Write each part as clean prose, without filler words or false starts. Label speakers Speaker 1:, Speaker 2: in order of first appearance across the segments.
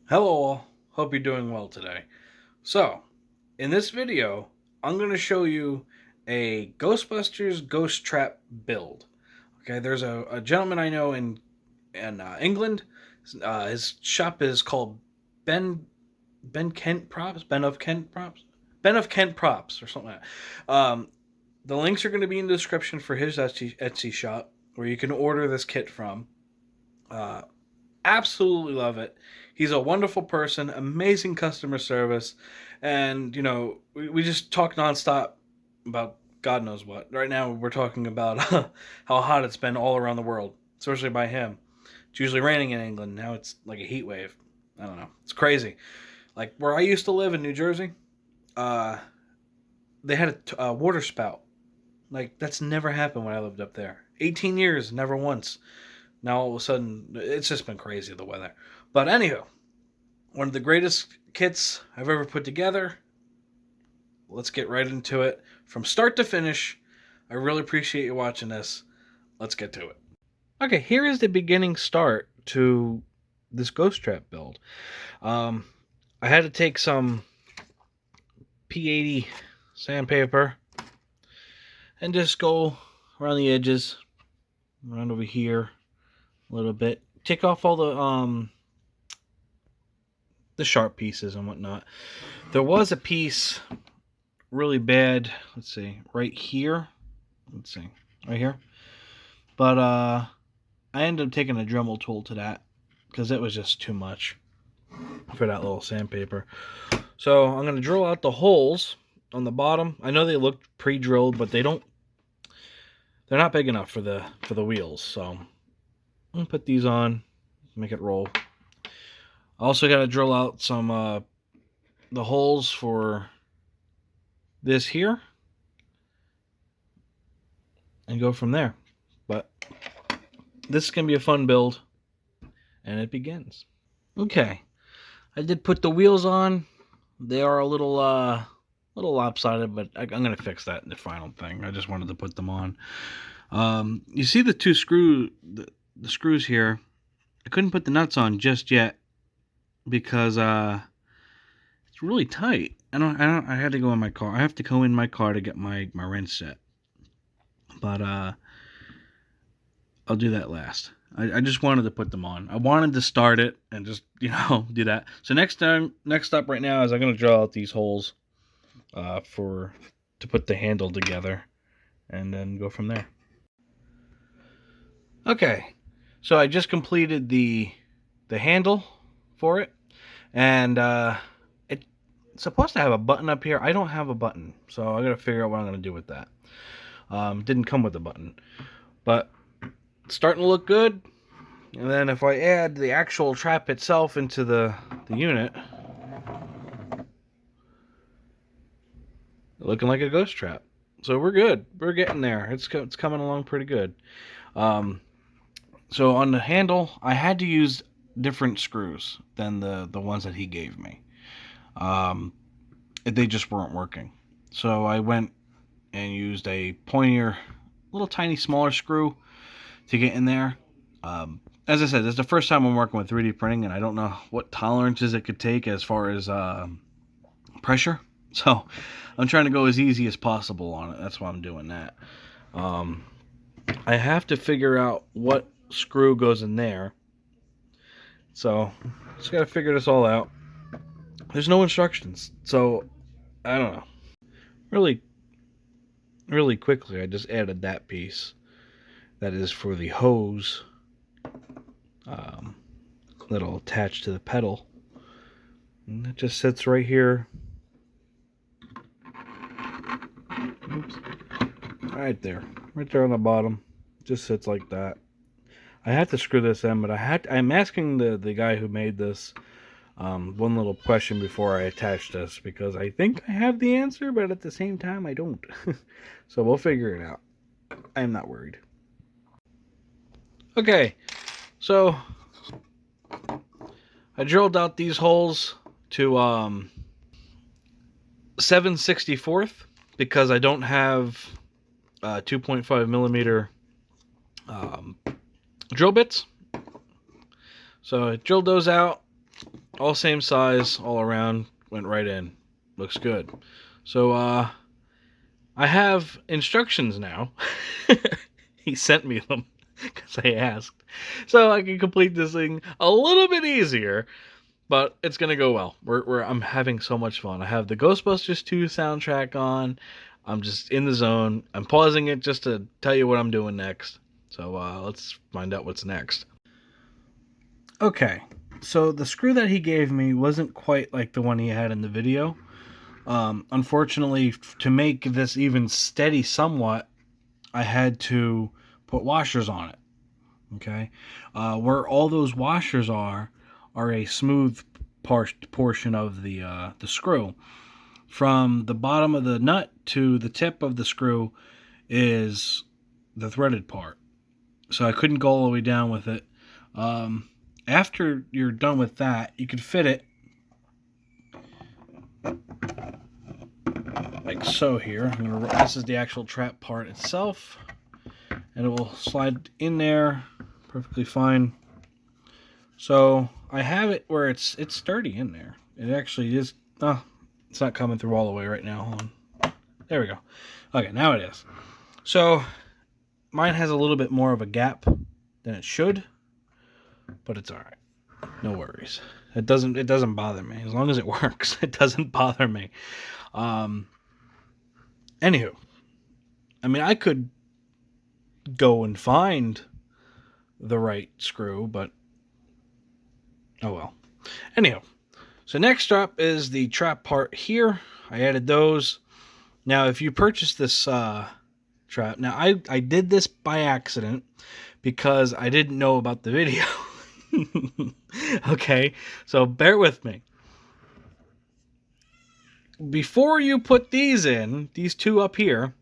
Speaker 1: Hello all, hope you're doing well today. So, in this video, I'm going to show you a Ghostbusters ghost trap build. Okay, there's a gentleman I know in England. His shop is called Ben Ben Kent Props, Ben of Kent Props, or something like that. The links are going to be in the description for his Etsy shop, where you can order this kit from. Uh, Absolutely love it. He's a wonderful person, amazing customer service, and we just talk nonstop about God knows what. Right now, we're talking about how hot it's been all around the world, especially by him. It's usually raining in England. Now it's like a heat wave. I don't know. It's crazy. Like where I used to live in New Jersey, uh, they had a water spout. Like that's never happened when I lived up there. 18 years, never once. Now all of a sudden, it's just been crazy the weather. But anywho, one of the greatest kits I've ever put together. Let's get right into it from start to finish. I really appreciate you watching this. Let's get to it. Okay, here is the beginning start to this ghost trap build. Um, I had to take some P80 sandpaper and just go around the edges, around over here a little bit. Take off all the sharp pieces and whatnot. There was a piece really bad. Let's see, right here. Let's see, right here. But I ended up taking a Dremel tool to that because it was just too much for that little sandpaper. So I'm gonna drill out the holes on the bottom. I know they look pre-drilled, but they're not big enough for the wheels. So I'm gonna put these on, make it roll. I also got to drill out some the holes for this here and go from there. But this is going to be a fun build, and it begins. Okay, I did put the wheels on. They are a little lopsided, but I'm going to fix that in the final thing. I just wanted to put them on. You see the two the screws here. I couldn't put the nuts on just yet because it's really tight. I had to go in my car. I have to go in my car to get my wrench set. But I'll do that last. I just wanted to put them on. I wanted to start it and just, do that. So next up right now is I'm going to draw out these holes to put the handle together and then go from there. Okay, so I just completed the handle for it, and it's supposed to have a button up here. I don't have a button, so I got to figure out what I'm going to do with that. Didn't come with a button, but it's starting to look good. And then if I add the actual trap itself into the unit, looking like a ghost trap. So we're good. We're getting there. It's coming along pretty good. So on the handle, I had to use different screws than the ones that he gave me. They just weren't working. So I went and used a pointier, little tiny smaller screw to get in there. As I said, this is the first time I'm working with 3D printing, and I don't know what tolerances it could take as far as pressure. So I'm trying to go as easy as possible on it. That's why I'm doing that. I have to figure out what screw goes in there. So just got to figure this all out. There's no instructions, so I don't know. Really quickly, I just added that piece. That is for the hose that'll attach to the pedal. And it just sits right here. Oops. Right there on the bottom. Just sits like that. I had to screw this in, but I'm asking the guy who made this one little question before I attach this, because I think I have the answer, but at the same time I don't. So we'll figure it out. I'm not worried. Okay, so I drilled out these holes to 7/64 because I don't have 2.5 millimeter drill bits. So I drilled those out, all same size, all around, went right in. Looks good. So, I have instructions now. He sent me them because I asked. So I can complete this thing a little bit easier, but it's going to go well. I'm having so much fun. I have the Ghostbusters 2 soundtrack on. I'm just in the zone. I'm pausing it just to tell you what I'm doing next. So let's find out what's next. Okay, so the screw that he gave me wasn't quite like the one he had in the video. Unfortunately, to make this even steady somewhat, I had to put washers on it. Okay, where all those washers are a smooth portion of the screw. From the bottom of the nut to the tip of the screw is the threaded part. So I couldn't go all the way down with it. After you're done with that, you can fit it like so here. This is the actual trap part itself, and it will slide in there perfectly fine. So I have it where it's sturdy in there. It actually is. Oh, it's not coming through all the way right now. Hold on. There we go. Okay, now it is. So mine has a little bit more of a gap than it should, but it's all right. No worries. It doesn't bother me as long as it works. It doesn't bother me. Anywho, I mean, I could go and find the right screw, but oh well. Anyhow, so next up is the trap part here. I added those. Now, if you purchase this trap, now I did this by accident because I didn't know about the video. Okay, so bear with me. Before you put these in, these two up here,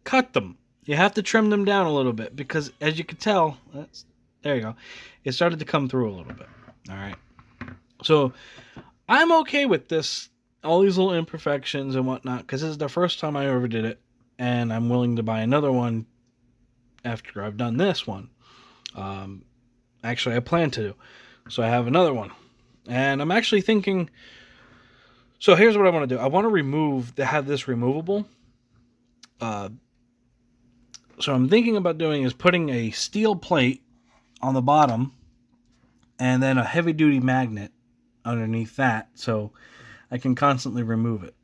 Speaker 1: cut them. You have to trim them down a little bit because, as you can tell, there you go. It started to come through a little bit. All right. So I'm okay with this, all these little imperfections and whatnot, because this is the first time I ever did it, and I'm willing to buy another one after I've done this one. Actually, I plan to. So I have another one. And I'm actually thinking, so here's what I want to do. I want to have this removable. So I'm thinking about doing is putting a steel plate on the bottom and then a heavy duty magnet underneath that so I can constantly remove it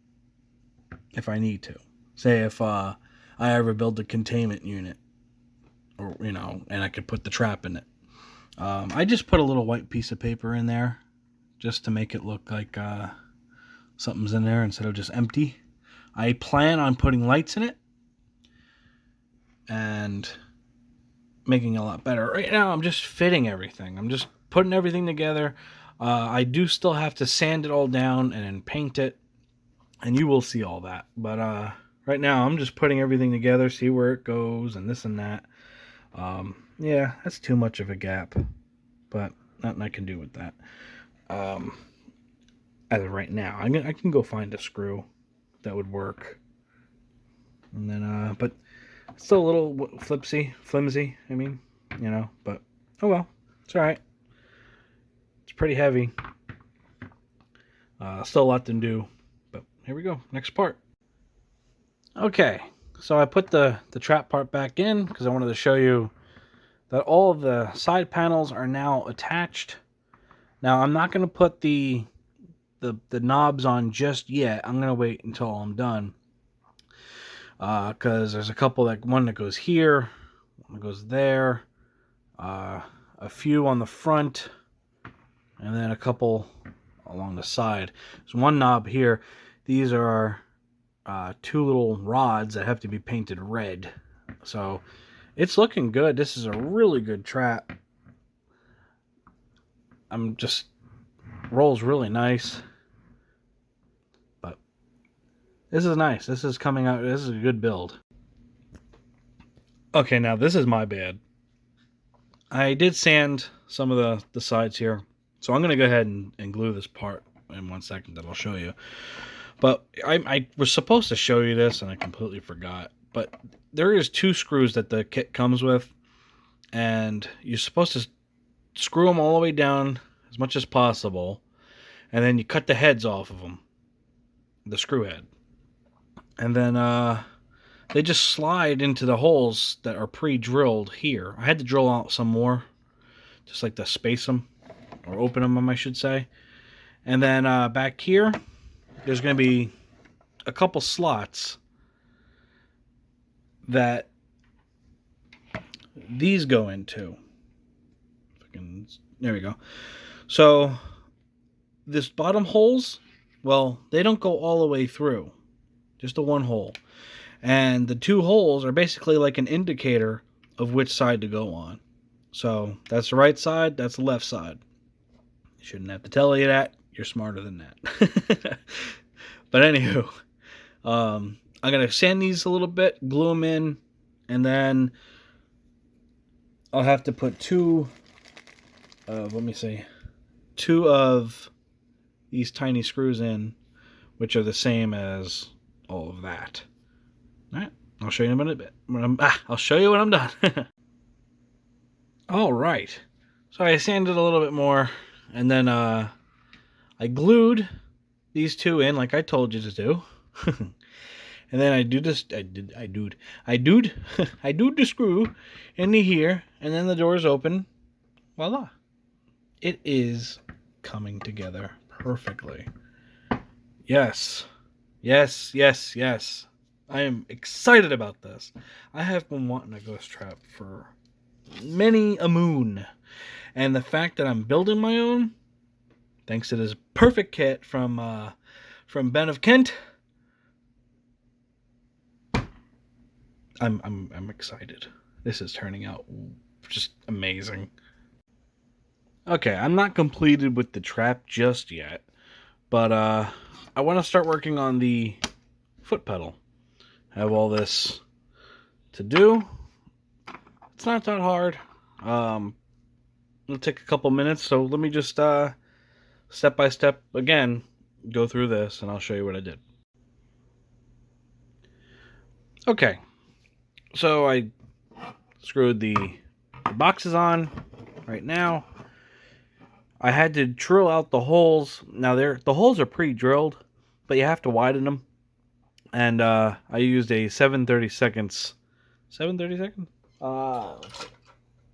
Speaker 1: if I need to. Say if I ever build a containment unit, or and I could put the trap in it. I just put a little white piece of paper in there just to make it look like something's in there instead of just empty. I plan on putting lights in it and making it a lot better. Right now, I'm just fitting everything. I'm just putting everything together. I do still have to sand it all down and then paint it, and you will see all that. But right now, I'm just putting everything together, see where it goes, and this and that. Yeah, that's too much of a gap, but nothing I can do with that. As of right now, I can go find a screw that would work, and then but it's still a little flimsy. I mean, but oh well, it's all right. It's pretty heavy. Still a lot to do, but here we go. Next part. Okay, so I put the trap part back in because I wanted to show you that all of the side panels are now attached. Now I'm not going to put the knobs on just yet. I'm going to wait until I'm done. Because there's a couple, one that goes here, one that goes there, a few on the front, and then a couple along the side. There's one knob here. These are two little rods that have to be painted red. So it's looking good. This is a really good trap. Rolls really nice. But this is nice. This is coming out. This is a good build. Okay, now this is my bad. I did sand some of the sides here. So I'm going to go ahead and glue this part in 1 second that I'll show you. But I was supposed to show you this and I completely forgot. But there is 2 screws that the kit comes with. And you're supposed to screw them all the way down as much as possible. and then you cut the heads off of them, the screw head, and then they just slide into the holes that are pre-drilled here. I had to drill out some more, just like to space them, or open them, I should say. And then back here, there's going to be a couple slots that these go into. There we go. So this bottom holes, well, they don't go all the way through, just the one hole. And the two holes are basically like an indicator of which side to go on. So that's the right side, that's the left side. Shouldn't have to tell you that. You're smarter than that. But anywho, I'm going to sand these a little bit, glue them in, and then I'll have to put two of these tiny screws in, which are the same as all of that. All right, I'll show you in a bit. I'll show you when I'm done. All right, so I sanded a little bit more, and then I glued these two in like I told you to do. And then I do the screw into here, and then the doors open. Voila. It is coming together perfectly. Yes. Yes, yes, yes. I am excited about this. I have been wanting a ghost trap for many a moon. And the fact that I'm building my own, thanks to this perfect kit from Ben of Kent, I'm excited. This is turning out just amazing. Okay, I'm not completed with the trap just yet, but I want to start working on the foot pedal. I have all this to do. It's not that hard. It'll take a couple minutes, so let me just step by step again go through this, and I'll show you what I did. Okay, so I screwed the boxes on right now. I had to drill out the holes. Now the holes are pre-drilled, but you have to widen them. And I used a 7/32. 7/32?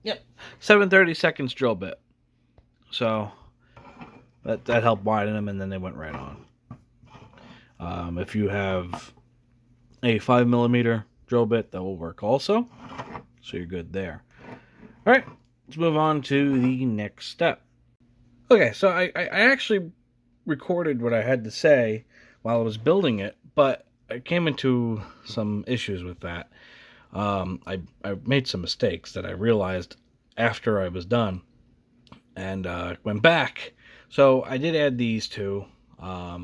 Speaker 1: Yep. 7/32 drill bit. So that helped widen them, and then they went right on. If you have a 5mm drill bit, that will work also. So you're good there. All right, let's move on to the next step. Okay, so I actually recorded what I had to say while I was building it, but I came into some issues with that. I made some mistakes that I realized after I was done, and went back. So I did add these two. I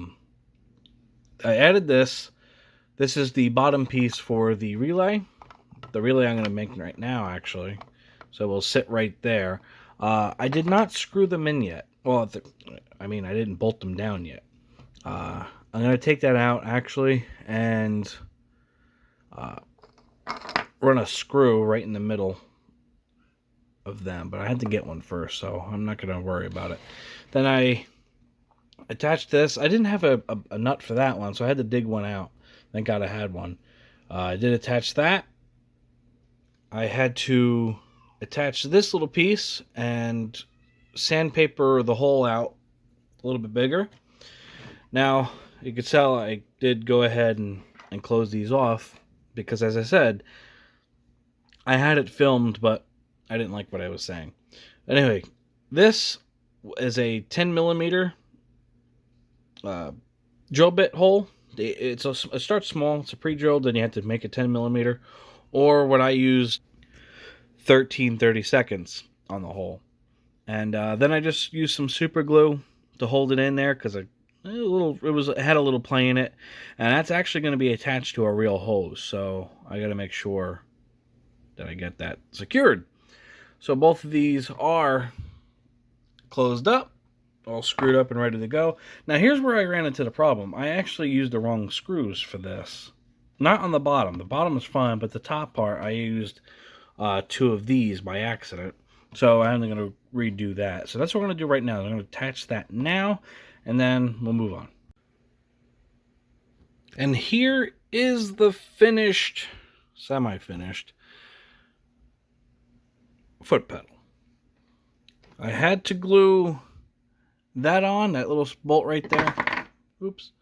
Speaker 1: added this. This is the bottom piece for the relay. The relay I'm going to make right now, actually. So we'll sit right there. I did not screw them in yet. Well, I didn't bolt them down yet. I'm going to take that out, actually, and run a screw right in the middle of them. But I had to get one first, so I'm not going to worry about it. Then I attached this. I didn't have a nut for that one, so I had to dig one out. Thank God I had one. I did attach that. I had to attach this little piece and sandpaper the hole out a little bit bigger. Now, you could tell I did go ahead and close these off because, as I said, I had it filmed, but I didn't like what I was saying. Anyway, this is a 10mm drill bit hole. It starts small. It's a pre-drilled, then you have to make a 10mm, or what I used, 13/32 on the hole. And then I just used some super glue to hold it in there because it had a little play in it, and that's actually going to be attached to a real hose. So I got to make sure that I get that secured. So both of these are closed up, all screwed up and ready to go. Now here's where I ran into the problem. I actually used the wrong screws for this. Not on the bottom. The bottom is fine, but the top part I used two of these by accident. So I'm going to redo that. So that's what we're going to do right now. I'm going to attach that now, and then we'll move on. And here is the finished, semi-finished foot pedal. I had to glue that on, that little bolt right there. Oops.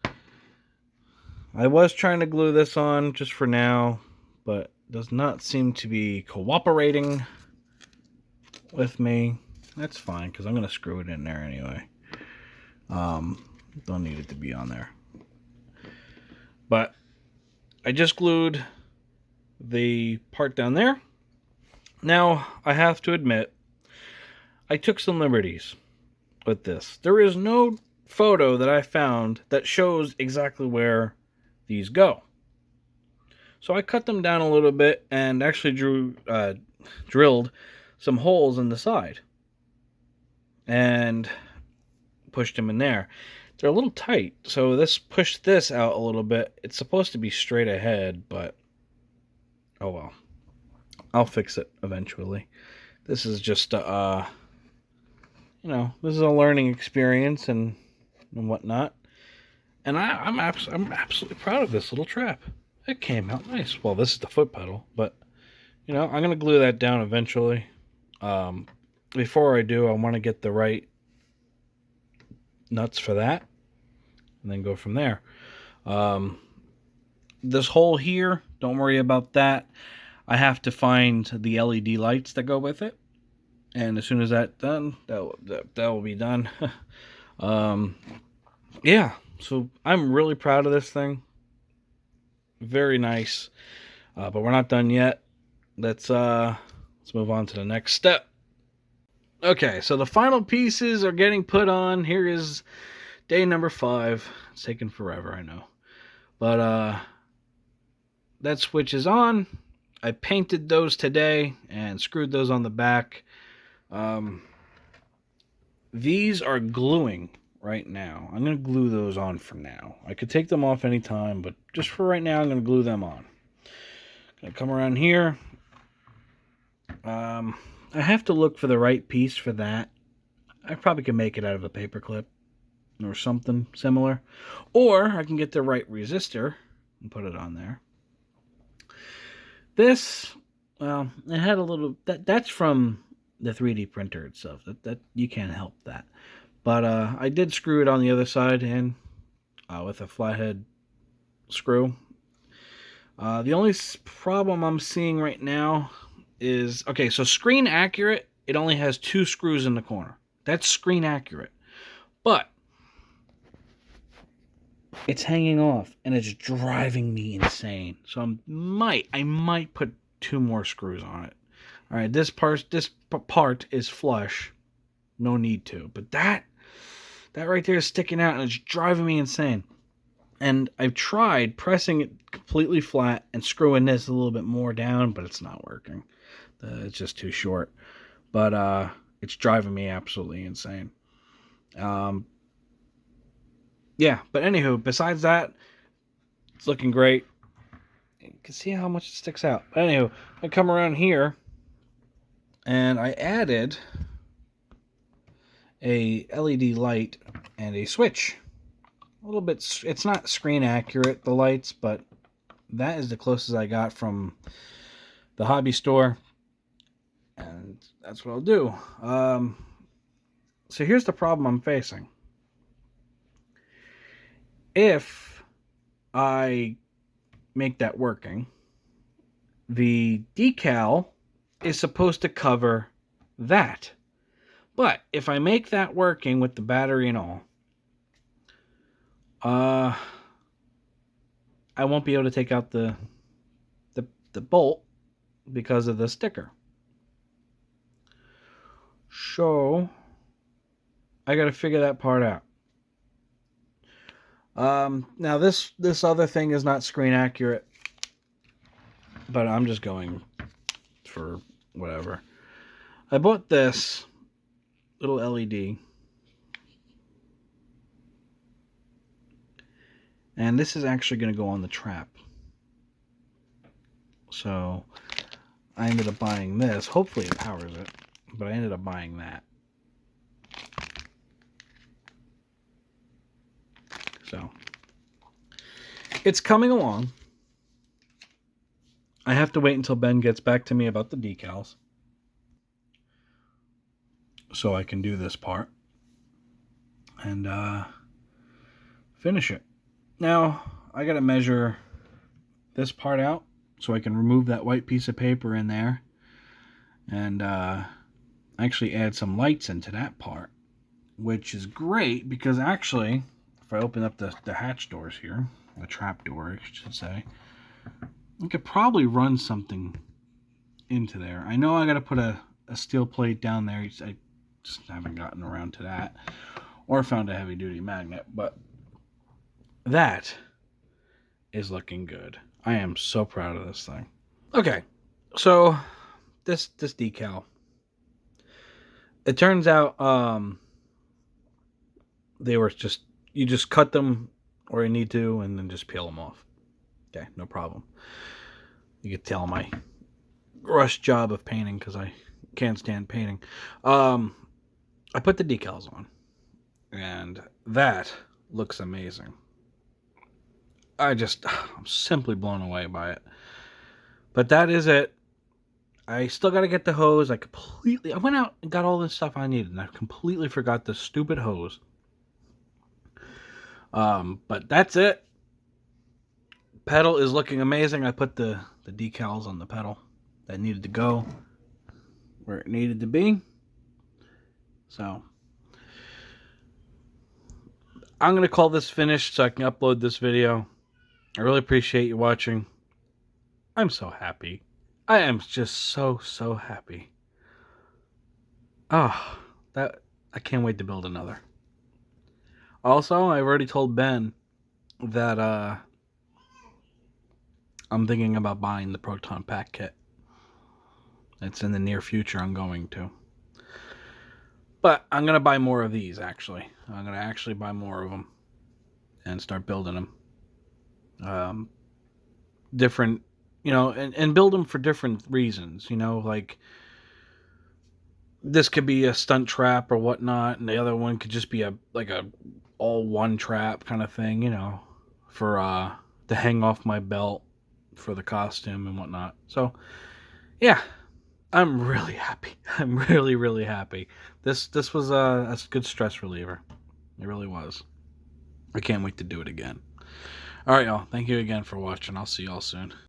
Speaker 1: I was trying to glue this on just for now, but does not seem to be cooperating with me. That's fine, because I'm going to screw it in there anyway. Don't need it to be on there. But I just glued the part down there. Now, I have to admit, I took some liberties with this. There is no photo that I found that shows exactly where these go. So I cut them down a little bit and actually drilled some holes in the side and pushed them in there. They're a little tight, so this pushed this out a little bit. It's supposed to be straight ahead, but oh well. I'll fix it eventually. This is just this is a learning experience and whatnot. And I'm absolutely proud of this little trap. It came out nice. Well, this is the foot pedal, but I'm gonna glue that down eventually. Before I do, I want to get the right nuts for that, and then go from there. This hole here, don't worry about that. I have to find the LED lights that go with it, and as soon as that's done, that will be done. Yeah, so I'm really proud of this thing. Very nice, but we're not done yet. Let's move on to the next step. Okay, so the final pieces are getting put on. Here is day number 5. It's taken forever, I know, but that switch is on. I painted those today and screwed those on the back. These are gluing right now. I'm going to glue those on for now. I could take them off anytime, but just for right now, I'm going to glue them on. Going to come around here. I have to look for the right piece for that. I probably can make it out of a paper clip or something similar. Or I can get the right resistor and put it on there. This, well, it had a little, that's from the 3D printer itself. That you can't help that. But I did screw it on the other side in with a flathead screw. The only problem I'm seeing right now is, okay, so screen accurate, it only has 2 screws in the corner. That's screen accurate. But it's hanging off and it's driving me insane. So I might put 2 more screws on it. All right, this part is flush. No need to. But that right there is sticking out and it's driving me insane. And I've tried pressing it completely flat and screwing this a little bit more down, but it's not working. It's just too short. But it's driving me absolutely insane. Yeah, but anywho, besides that, it's looking great. You can see how much it sticks out. But anywho, I come around here, and I added a LED light and a switch. A little bit, it's not screen accurate, the lights, but that is the closest I got from the hobby store. And that's what I'll do. So here's the problem I'm facing. If I make that working, the decal is supposed to cover that. But if I make that working with the battery and all, I won't be able to take out the bolt because of the sticker. So I got to figure that part out. Now this other thing is not screen accurate, but I'm just going for whatever. I bought this little LED, and this is actually going to go on the trap. So I ended up buying this. Hopefully it powers it, but I ended up buying that. So it's coming along. I have to wait until Ben gets back to me about the decals so I can do this part and finish it. Now, I got to measure this part out so I can remove that white piece of paper in there and actually add some lights into that part, which is great because actually, if I open up the hatch doors here, the trap door, I should say, I could probably run something into there. I know I got to put a steel plate down there. I just haven't gotten around to that or found a heavy duty magnet, but that is looking good. I am so proud of this thing. Okay, so this decal. It turns out they were you just cut them or you need to and then just peel them off. Okay, no problem. You can tell my rush job of painting because I can't stand painting. I put the decals on and that looks amazing. I'm simply blown away by it. But that is it. I still got to get the hose. I went out and got all this stuff I needed, and I completely forgot the stupid hose. But that's it. Pedal is looking amazing. I put the decals on the pedal that needed to go where it needed to be. So I'm going to call this finished so I can upload this video. I really appreciate you watching. I'm so happy. I am just so happy. Oh, I can't wait to build another. Also, I've already told Ben that I'm thinking about buying the proton pack kit. It's in the near future I'm going to. But I'm going to buy more of these, actually. I'm going to actually buy more of them and start building them. Different, and build them for different reasons, like this could be a stunt trap or whatnot, and the other one could just be a all one trap kind of thing, for to hang off my belt for the costume and whatnot. So yeah, I'm really happy. I'm really happy. This was a good stress reliever. It really was. I can't wait to do it again. All right, y'all. Thank you again for watching. I'll see y'all soon.